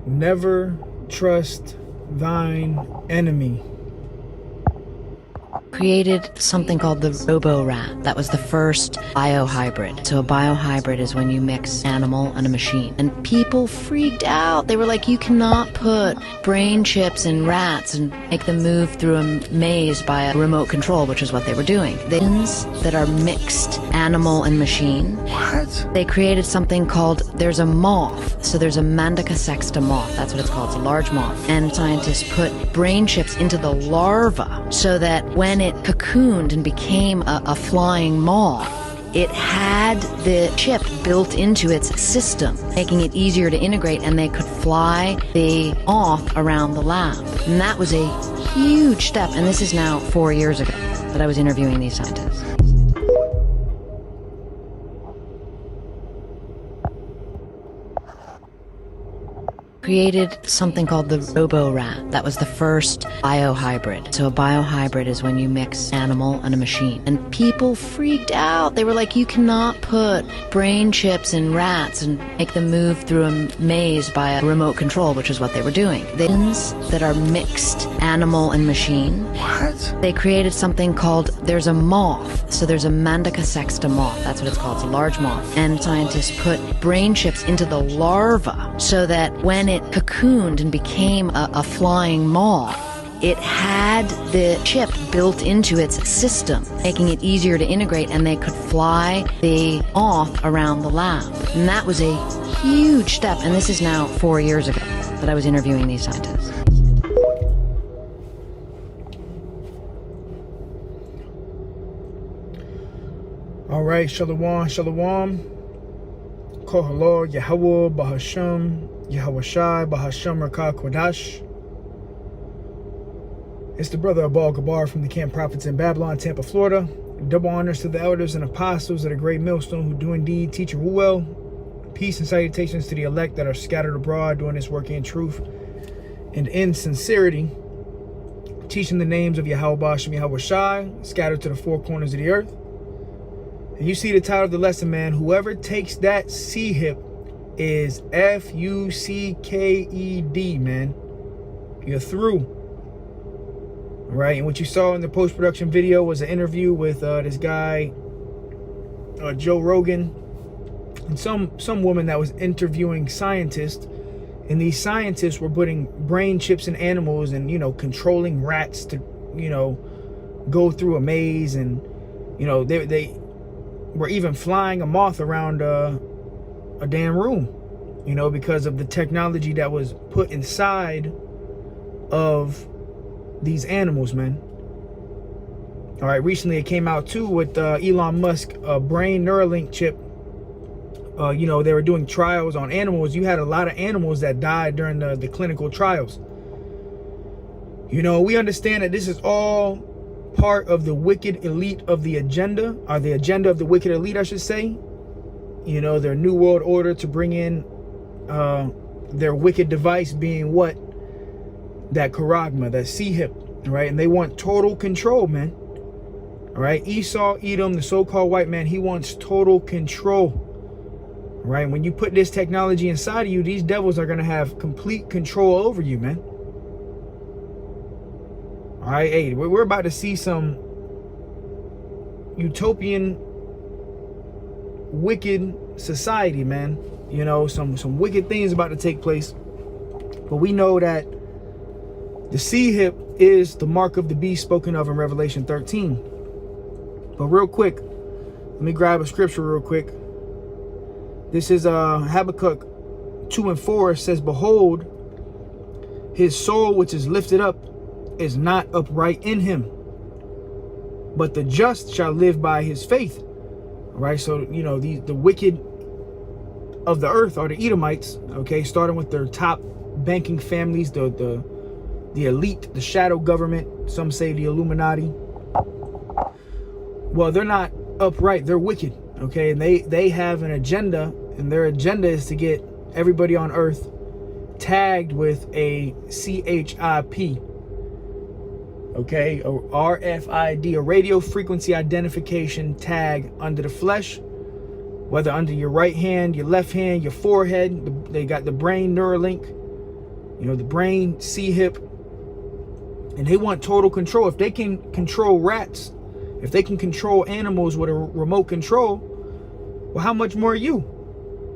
Never trust thine enemy. Created something called the Robo-Rat. That was the first biohybrid. So a biohybrid is when you mix animal and a machine. And people freaked out. They were like, you cannot put brain chips in rats and make them move through a maze by a remote control, which is what they were doing. The things that are mixed animal and machine. What? They created something called, there's a moth. So there's a Mandaca sexta moth. That's what it's called. It's a large moth. And scientists put brain chips into the larva so that when it cocooned and became a flying moth, it had the chip built into its system, making it easier to integrate, and they could fly the moth around the lab. And that was a huge step, and this is now 4 years ago that I was interviewing these scientists. Created something called the Robo-Rat. That was the first biohybrid. So a biohybrid is when you mix animal and a machine. And people freaked out. They were like, you cannot put brain chips in rats and make them move through a maze by a remote control, which is what they were doing. Things that are mixed animal and machine. What? They created something called, there's a moth. So there's a Mandaca sexta moth. That's what it's called. It's a large moth. And scientists put brain chips into the larva so that when it cocooned and became a flying moth, it had the chip built into its system, making it easier to integrate, and they could fly the moth around the lab. And that was a huge step, and this is now 4 years ago that I was interviewing these scientists. All right, Shalom, Shalom. Kohalo, Yahweh, Bahasham, Yahweh Shai, Bahasham, Rakah, Kodash. It's the brother Abal Gabar from the Camp Prophets in Babylon, Tampa, Florida. Double honors to the elders and apostles of the great millstone who do indeed teach and rule well. Peace and salutations to the elect that are scattered abroad doing this work in truth and in sincerity, teaching the names of Yahweh Bahasham, Yahweh Shai, scattered to the four corners of the earth. And you see the title of the lesson, man. Whoever takes that C-hip is F-U-C-K-E-D, man. You're through. All right, and what you saw in the post-production video was an interview with this guy, Joe Rogan, and some woman that was interviewing scientists. And these scientists were putting brain chips in animals and, you know, controlling rats to, you know, go through a maze. And, you know, they were even flying a moth around a damn room, you know, because of the technology that was put inside of these animals, man. All right, recently it came out too with Elon Musk, a brain Neuralink chip. You know, they were doing trials on animals. You had a lot of animals that died during the clinical trials. You know, we understand that this is all part of the wicked elite of the agenda, or the agenda of the wicked elite, I should say. You know, their new world order to bring in their wicked device being what? That charagma, that C-hip, right? And they want total control, man. All right, Esau, Edom, the so-called white man, he wants total control, right? When you put this technology inside of you, these devils are going to have complete control over you, man. All right, hey, we're about to see some utopian, wicked society, man. You know, some wicked things about to take place. But we know that the C-hip is the mark of the beast spoken of in Revelation 13. But real quick, let me grab a scripture real quick. This is Habakkuk 2:4. It says, behold, his soul which is lifted up is not upright in him, but the just shall live by his faith. All right, so, you know, the wicked of the earth are the Edomites, okay, starting with their top banking families, the elite, the shadow government, some say the Illuminati. Well, they're not upright, they're wicked, okay, and they have an agenda, and their agenda is to get everybody on earth tagged with a CHIP, okay, a RFID, a radio frequency identification tag under the flesh, whether under your right hand, your left hand, your forehead. They got the brain Neuralink, You know, the brain, C-hip, and they want total control. If they can control rats, if they can control animals with a remote control, well, how much more you?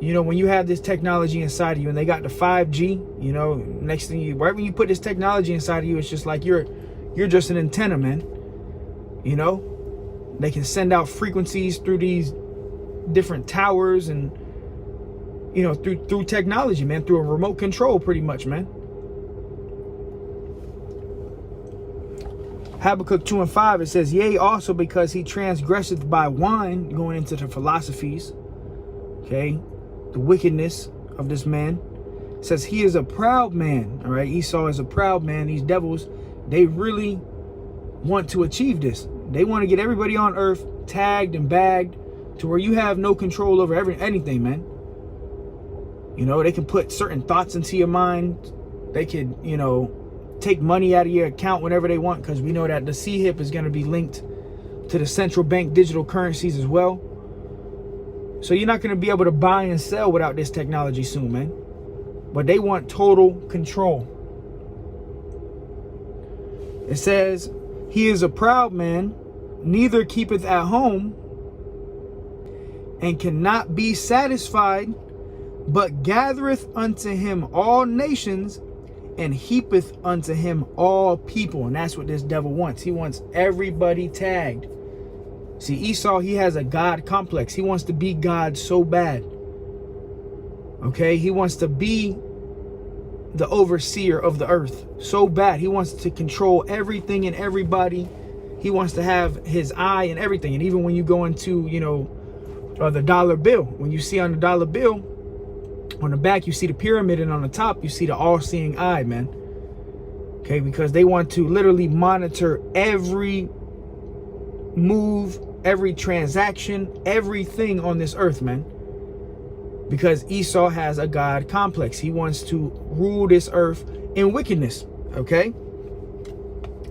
You know, when you have this technology inside of you, and they got the 5G, you know, next thing you, right when you put this technology inside of you, it's just like you're just an antenna, man. You know, they can send out frequencies through these different towers, and you know, through technology, man, through a remote control, pretty much, man. Habakkuk 2:5, it says, yea, also because he transgresseth by wine, going into the philosophies, okay, the wickedness of this man. It says he is a proud man, all right? Esau is a proud man. These devils, they really want to achieve this. They want to get everybody on earth tagged and bagged to where you have no control over anything, man. You know, they can put certain thoughts into your mind. They could, you know, take money out of your account whenever they want, because we know that the C-hip is going to be linked to the central bank digital currencies as well. So you're not going to be able to buy and sell without this technology soon, man. But they want total control. It says, he is a proud man, neither keepeth at home, and cannot be satisfied, but gathereth unto him all nations, and heapeth unto him all people. And that's what this devil wants. He wants everybody tagged. See, Esau, he has a God complex. He wants to be God so bad. Okay, he wants to be the overseer of the earth so bad. He wants to control everything and everybody. He wants to have his eye and everything. And even when you go into, you know, the dollar bill, when you see on the dollar bill, on the back, you see the pyramid, and on the top, you see the all-seeing eye, man. Okay, because they want to literally monitor every move, every transaction, everything on this earth, man. Because Esau has a God complex. He wants to rule this earth in wickedness, okay?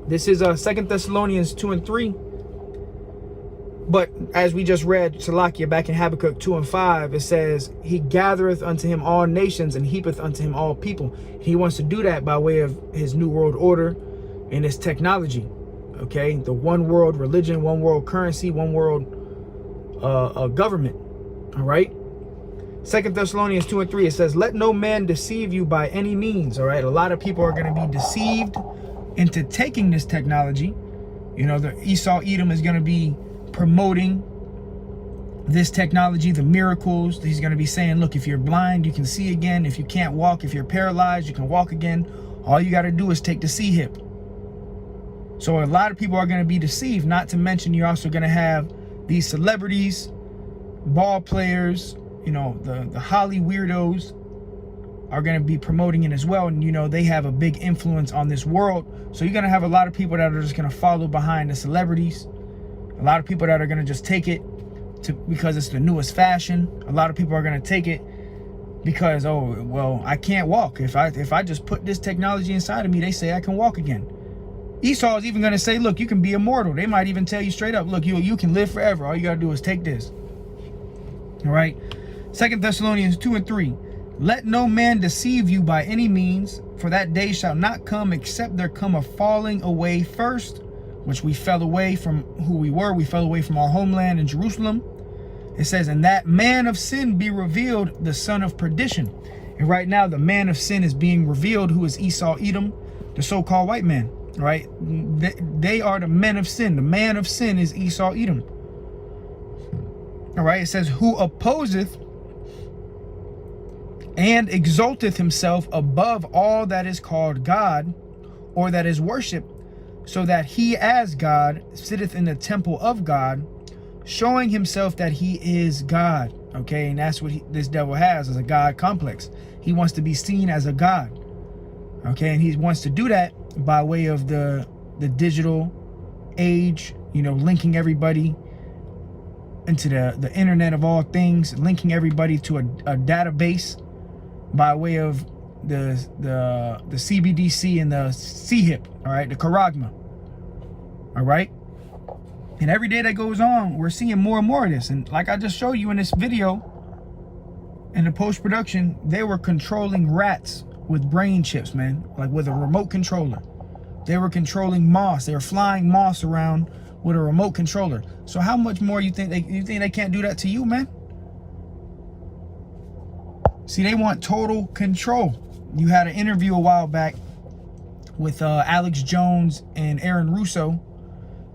This is 2 Thessalonians 2:3. But as we just read, Salakia, back in Habakkuk 2:5, it says, he gathereth unto him all nations, and heapeth unto him all people. He wants to do that by way of his new world order and his technology, okay? The one world religion, one world currency, one world government, all right? 2 Thessalonians 2:3, it says, let no man deceive you by any means, all right? A lot of people are going to be deceived into taking this technology. You know, the Esau Edom is going to be promoting this technology, the miracles. He's going to be saying, look, if you're blind, you can see again. If you can't walk, if you're paralyzed, you can walk again. All you got to do is take the C-hip. So a lot of people are going to be deceived, not to mention you're also going to have these celebrities, ball players, you know, the Holly weirdos are going to be promoting it as well. And, you know, they have a big influence on this world. So you're going to have a lot of people that are just going to follow behind the celebrities. A lot of people that are going to just take it because it's the newest fashion. A lot of people are going to take it because, oh, well, I can't walk. If I just put this technology inside of me, they say I can walk again. Esau is even going to say, look, you can be immortal. They might even tell you straight up, look, you can live forever. All you got to do is take this. All right. 2 Thessalonians 2:3. Let no man deceive you by any means, for that day shall not come except there come a falling away first, which we fell away from who we were. We fell away from our homeland in Jerusalem. It says, and that man of sin be revealed, the son of perdition. And right now, the man of sin is being revealed, who is Esau Edom, the so-called white man, right? They are the men of sin. The man of sin is Esau Edom. All right, it says, who opposeth and exalteth himself above all that is called God, or that is worshipped, so that he as God sitteth in the temple of God, showing himself that he is God. Okay, and that's what this devil has, is a God complex. He wants to be seen as a God. Okay, and he wants to do that by way of the digital age, you know, linking everybody into the internet of all things, linking everybody to a database by way of the CBDC and the C-hip, all right, the Charagma, all right? And every day that goes on, we're seeing more and more of this. And like I just showed you in this video, in the post-production, they were controlling rats with brain chips, man, like with a remote controller. They were controlling moths. They were flying moths around with a remote controller. So how much more you think they can't do that to you, man? See, they want total control. You had an interview a while back with Alex Jones and Aaron Russo,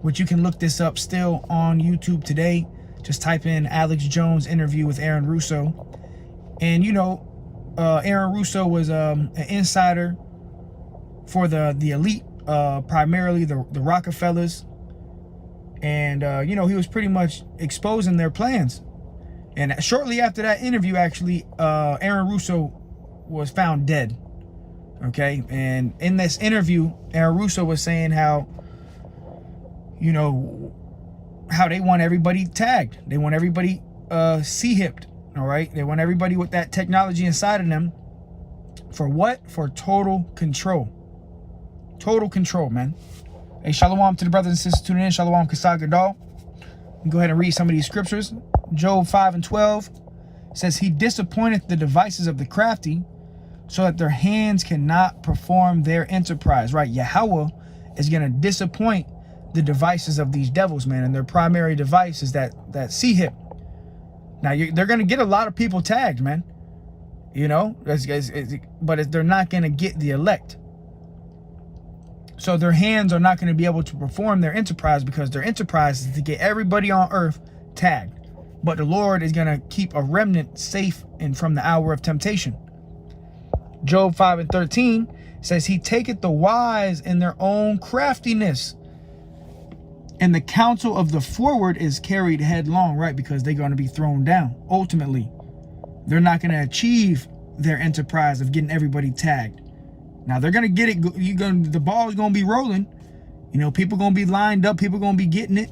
which you can look this up still on YouTube today. Just type in Alex Jones interview with Aaron Russo. And, you know, Aaron Russo was an insider for the elite, primarily the Rockefellers. And, you know, he was pretty much exposing their plans. And shortly after that interview, actually, Aaron Russo was found dead. Okay. And in this interview, Aaron Russo was saying how, you know, how they want everybody tagged. They want everybody C-hipped. All right. They want everybody with that technology inside of them. For what? For total control. Total control, man. Hey, shalom to the brothers and sisters tuning in. Shalom Kasai Gadol. Go ahead and read some of these scriptures. Job 5:12 says, he disappointeth the devices of the crafty, so that their hands cannot perform their enterprise. Right? Yahweh is going to disappoint the devices of these devils, man. And their primary device is that C-hip. Now, they're going to get a lot of people tagged, man. You know, but they're not going to get the elect. So their hands are not going to be able to perform their enterprise, because their enterprise is to get everybody on earth tagged. But the Lord is going to keep a remnant safe and from the hour of temptation. Job 5:13 says, he taketh the wise in their own craftiness, and the counsel of the forward is carried headlong, right? Because they're going to be thrown down. Ultimately, they're not going to achieve their enterprise of getting everybody tagged. Now they're going to get it. The ball is going to be rolling. You know, people going to be lined up. People going to be getting it.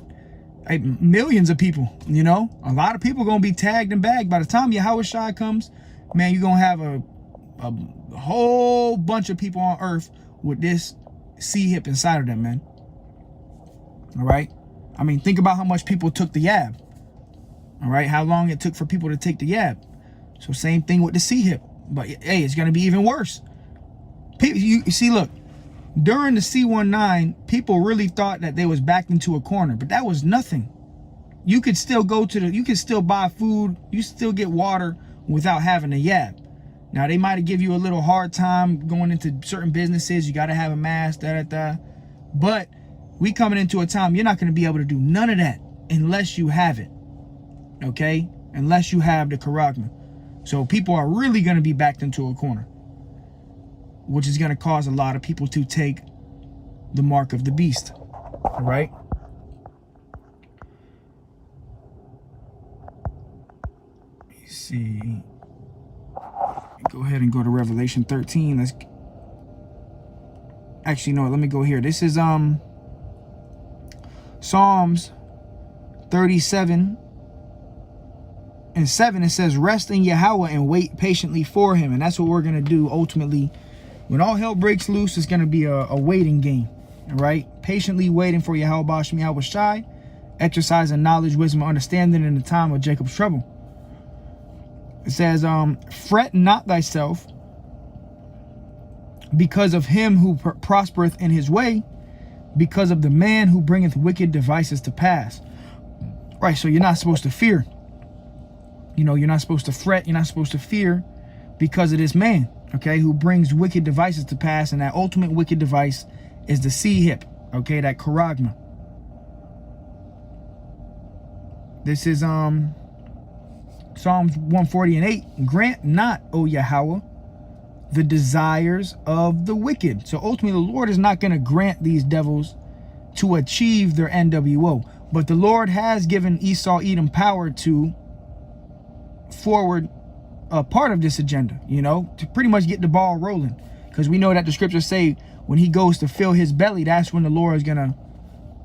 Like millions of people, you know, a lot of people going to be tagged and bagged. By the time Yahweh Shai comes, man, you're going to have a whole bunch of people on earth with this C-hip inside of them, man. All right. I mean, think about how much people took the yab. All right. How long it took for people to take the yab. So same thing with the C-hip. But hey, it's going to be even worse. You see, look, during the C-19, people really thought that they was backed into a corner, but that was nothing. You could still you could still buy food. You still get water without having a yab. Now, they might give you a little hard time going into certain businesses. You got to have a mask, But we coming into a time, you're not going to be able to do none of that unless you have it. Okay? Unless you have the charagma. So people are really going to be backed into a corner, which is going to cause a lot of people to take the mark of the beast. All right? Let me see. Go ahead and go to Revelation 13. Let's actually, no, let me go here. This is Psalms 37 and 7. It says, rest in Yahweh and wait patiently for him. And that's what we're going to do ultimately. When all hell breaks loose, it's going to be a waiting game. All right? Patiently waiting for Yahweh Bashem Yahweh Shai, exercising knowledge, wisdom, understanding in the time of Jacob's trouble. It says, fret not thyself because of him who prospereth in his way, because of the man who bringeth wicked devices to pass. Right, so you're not supposed to fear. You know, you're not supposed to fret. You're not supposed to fear because of this man, okay, who brings wicked devices to pass. And that ultimate wicked device is the C-hip, okay, that charagma. This is Psalms 140:8. Grant not, O Yahweh, the desires of the wicked. So ultimately, the Lord is not going to grant these devils to achieve their NWO. But the Lord has given Esau Edom power to forward a part of this agenda, you know, to pretty much get the ball rolling. Because we know that the scriptures say when he goes to fill his belly, that's when the Lord is going to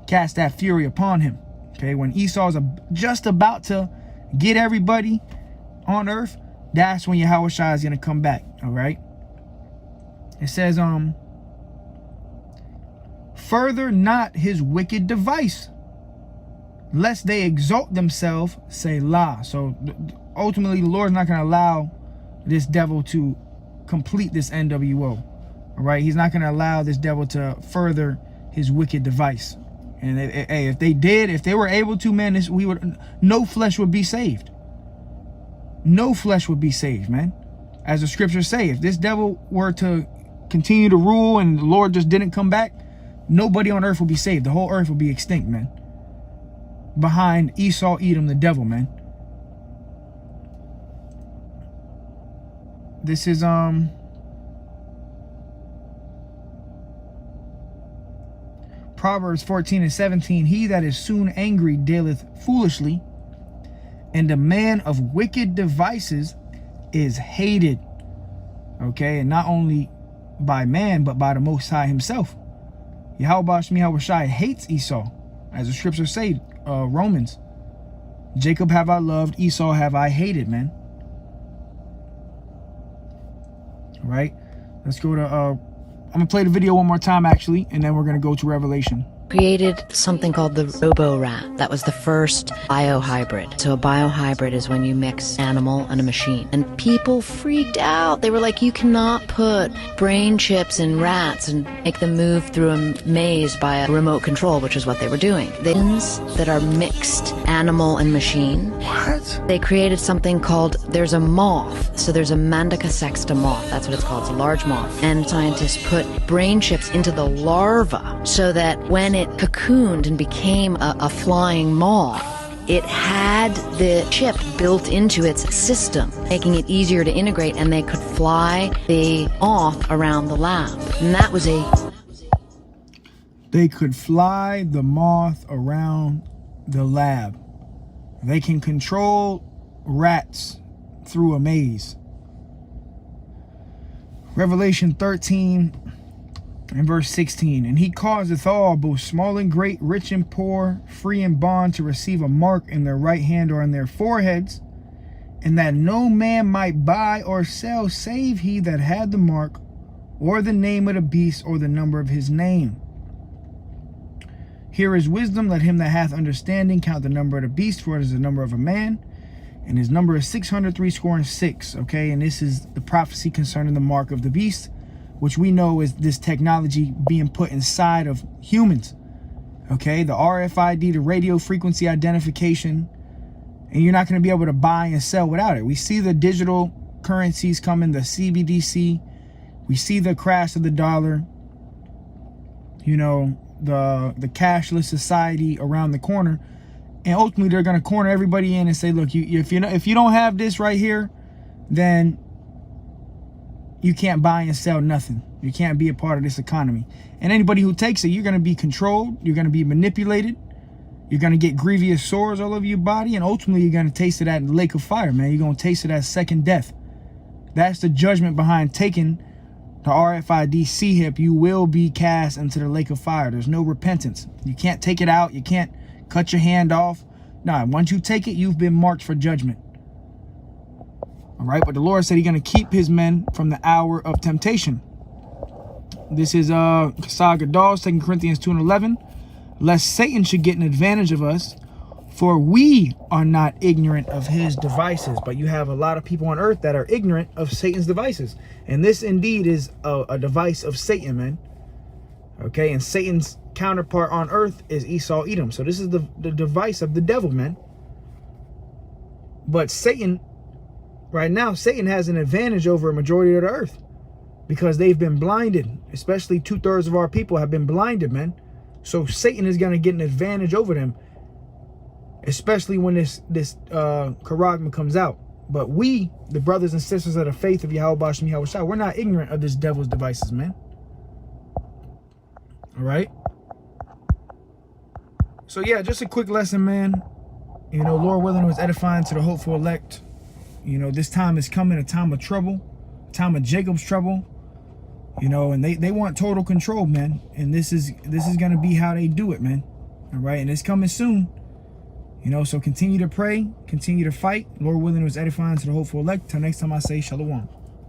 cast that fury upon him. Okay, when Esau is just about to get everybody on earth, that's when Yahweh Shai is going to come back. All right. It says, further not his wicked device, lest they exalt themselves, say la. So ultimately, the Lord's not going to allow this devil to complete this NWO. All right, he's not going to allow this devil to further his wicked device. And hey, if they were able to, man, no flesh would be saved. No flesh would be saved, man. As the scriptures say, if this devil were to continue to rule and the Lord just didn't come back, nobody on earth will be saved. The whole earth will be extinct, man. Behind Esau, Edom, the devil, man. This is Proverbs 14:17. He that is soon angry dealeth foolishly, and a man of wicked devices is hated. Okay, and not only by man, but by the Most High himself. Yahweh Shemi Shai hates Esau, as the scriptures say, Romans. Jacob have I loved, Esau have I hated, man. All right, let's go to, I'm gonna play the video one more time actually, and then we're gonna go to Revelation. Created something called the Robo-Rat. That was the first biohybrid. So a biohybrid is when you mix animal and a machine. And people freaked out. They were like, you cannot put brain chips in rats and make them move through a maze by a remote control, which is what they were doing. Things that are mixed animal and machine. What? They created something called, there's a moth. So there's a Mandaca sexta moth. That's what it's called. It's a large moth. And scientists put brain chips into the larva so that when it cocooned and became a flying moth, it had the chip built into its system, making it easier to integrate, and they could fly the moth around the lab. And that was They could fly the moth around the lab. They can control rats through a maze. Revelation 13 and verse 16. And he causeth all, both small and great, rich and poor, free and bond, to receive a mark in their right hand or in their foreheads, and that no man might buy or sell save he that had the mark, or the name of the beast, or the number of his name. Here is wisdom. Let him that hath understanding count the number of the beast, for it is the number of a man, and his number is 666. Okay, and this is the prophecy concerning the mark of the beast, which we know is this technology being put inside of humans. Okay, the RFID, the radio frequency identification, and you're not going to be able to buy and sell without it. We see the digital currencies coming, the CBDC. We see the crash of the dollar. You know, the cashless society around the corner, and ultimately they're going to corner everybody in and say, look, if you don't have this right here, then you can't buy and sell nothing. You can't be a part of this economy. And anybody who takes it, you're going to be controlled. You're going to be manipulated. You're going to get grievous sores all over your body. And ultimately, you're going to taste it at the lake of fire, man. You're going to taste it as second death. That's the judgment behind taking the RFID C-HIP. You will be cast into the lake of fire. There's no repentance. You can't take it out. You can't cut your hand off. Nah, once you take it, you've been marked for judgment. All right, but the Lord said he's going to keep his men from the hour of temptation. This is Kasag Gadol, 2 Corinthians 2:11. Lest Satan should get an advantage of us, for we are not ignorant of his devices. But you have a lot of people on earth that are ignorant of Satan's devices. And this indeed is a device of Satan, man. Okay, and Satan's counterpart on earth is Esau, Edom. So this is the device of the devil, man. But Satan, right now, Satan has an advantage over a majority of the earth because they've been blinded. Especially 2/3 of our people have been blinded, man. So Satan is going to get an advantage over them, especially when this charagma comes out. But we, the brothers and sisters of the faith of Yahweh Shemi Yahweh Shai, we're not ignorant of this devil's devices, man. All right. So yeah, just a quick lesson, man. You know, Lord willing, it was edifying to the hopeful elect. You know, this time is coming, a time of trouble, a time of Jacob's trouble. You know, and they want total control, man. And this is going to be how they do it, man. All right, and it's coming soon. You know, so continue to pray, continue to fight. Lord willing, it was edifying to the hopeful elect. Till next time I say shalom.